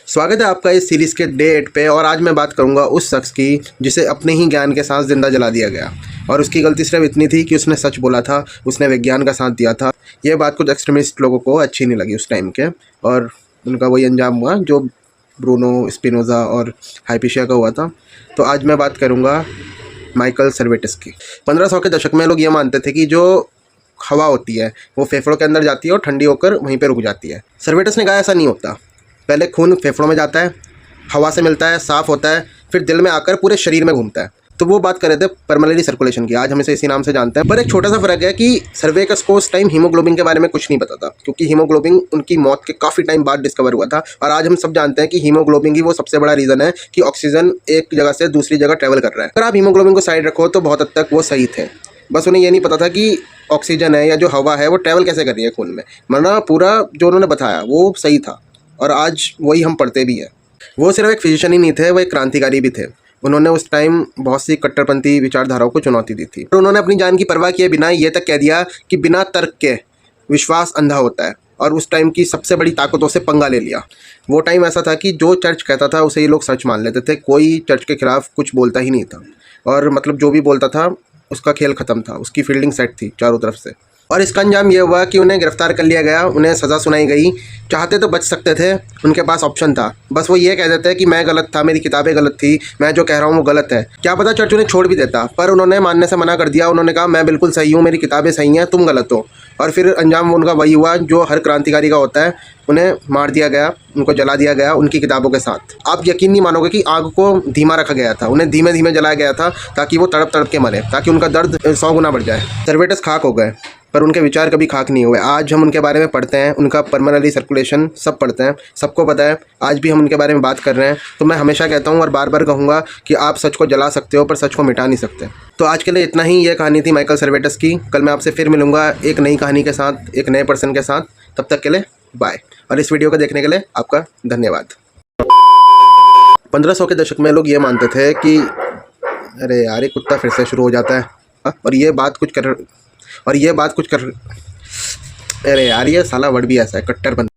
स्वागत है आपका इस सीरीज़ के डे 8 पे। और आज मैं बात करूंगा उस शख्स की जिसे अपने ही ज्ञान के साथ ज़िंदा जला दिया गया। और उसकी गलती सिर्फ इतनी थी कि उसने सच बोला था, उसने विज्ञान का साथ दिया था। ये बात कुछ एक्सट्रीमिस्ट लोगों को अच्छी नहीं लगी उस टाइम के, और उनका वही अंजाम हुआ जो ब्रूनो स्पिनोज़ा और हाइपेशिया का हुआ था। तो आज मैं बात करूँगा माइकल सर्वेटिस की। 1500 के दशक में लोग ये मानते थे कि जो हवा होती है वो फेफड़ों के अंदर जाती है और ठंडी होकर वहीं पे रुक जाती है। सर्वेटिस ने कहा ऐसा नहीं होता। पहले खून फेफड़ों में जाता है, हवा से मिलता है, साफ़ होता है, फिर दिल में आकर पूरे शरीर में घूमता है। तो वो बात कर रहे थे परमेलरी सर्कुलेशन की। आज हम इसे इसी नाम से जानते हैं। पर एक छोटा सा फ़र्क है कि सर्वेटिस को उस टाइम हीमोग्लोबिन के बारे में कुछ नहीं पता था, क्योंकि हीमोग्लोबिन उनकी मौत के काफ़ी टाइम बाद डिस्कवर हुआ था। और आज हम सब जानते हैं कि हीमोग्लोबिन ही वो सबसे बड़ा रीज़न है कि ऑक्सीजन एक जगह से दूसरी जगह ट्रैवल कर रहा है। अगर आप हीमोग्लोबिन को साइड रखो तो बहुत हद तक वो सही थे। बस उन्हें ये नहीं पता था कि ऑक्सीजन है या जो हवा है वो ट्रैवल कैसे कर रही है खून में, वरना पूरा जो उन्होंने बताया वो सही था। और आज वही हम पढ़ते भी हैं। वो सिर्फ एक फिजिशियन ही नहीं थे, वो एक क्रांतिकारी भी थे। उन्होंने उस टाइम बहुत सी कट्टरपंथी विचारधाराओं को चुनौती दी थी। और उन्होंने अपनी जान की परवाह किए बिना ये तक कह दिया कि बिना तर्क के विश्वास अंधा होता है। और उस टाइम की सबसे बड़ी ताकतों से पंगा ले लिया। वो टाइम ऐसा था कि जो चर्च कहता था उसे ये लोग सच मान लेते थे। कोई चर्च के खिलाफ कुछ बोलता ही नहीं था। और मतलब जो भी बोलता था उसका खेल ख़त्म था, उसकी फील्डिंग सेट थी चारों तरफ से। और इसका अंजाम ये हुआ कि उन्हें गिरफ्तार कर लिया गया, उन्हें सज़ा सुनाई गई। चाहते तो बच सकते थे, उनके पास ऑप्शन था। बस वो ये कह देते कि मैं गलत था, मेरी किताबें गलत थी, मैं जो कह रहा हूँ वो गलत है। क्या पता चर्च उन्हें छोड़ भी देता, पर उन्होंने मानने से मना कर दिया। उन्होंने कहा मैं बिल्कुल सही हूँ, मेरी किताबें सही हैं, तुम गलत हो। और फिर अंजाम उनका वही हुआ जो हर क्रांतिकारी का होता है, उन्हें मार दिया गया, उनको जला दिया गया उनकी किताबों के साथ। आप यकीन नहीं मानोगे कि आग को धीमा रखा गया था, उन्हें धीमे धीमे जलाया गया था ताकि वो तड़प तड़प के मरे, ताकि उनका दर्द 100 गुना बढ़ जाए। सर्वेटिस खाक हो गए, पर उनके विचार कभी खाक नहीं हुए। आज हम उनके बारे में पढ़ते हैं, उनका परमेलरी सर्कुलेशन सब पढ़ते हैं, सबको पता है। आज भी हम उनके बारे में बात कर रहे हैं। तो मैं हमेशा कहता हूँ और बार बार कहूँगा कि आप सच को जला सकते हो पर सच को मिटा नहीं सकते। तो आज के लिए इतना ही। ये कहानी थी माइकल सर्वेटिस की। कल मैं आपसे फिर मिलूँगा एक नई कहानी के साथ, एक नए पर्सन के साथ। तब तक के लिए बाय। और इस वीडियो को देखने के लिए आपका धन्यवाद। 1500 के दशक में लोग ये मानते थे कि अरे यार ये कुत्ता फिर से शुरू हो जाता है। और ये बात कुछ कर अरे यार ये साला वर्ड भी ऐसा है, कट्टरपंथी।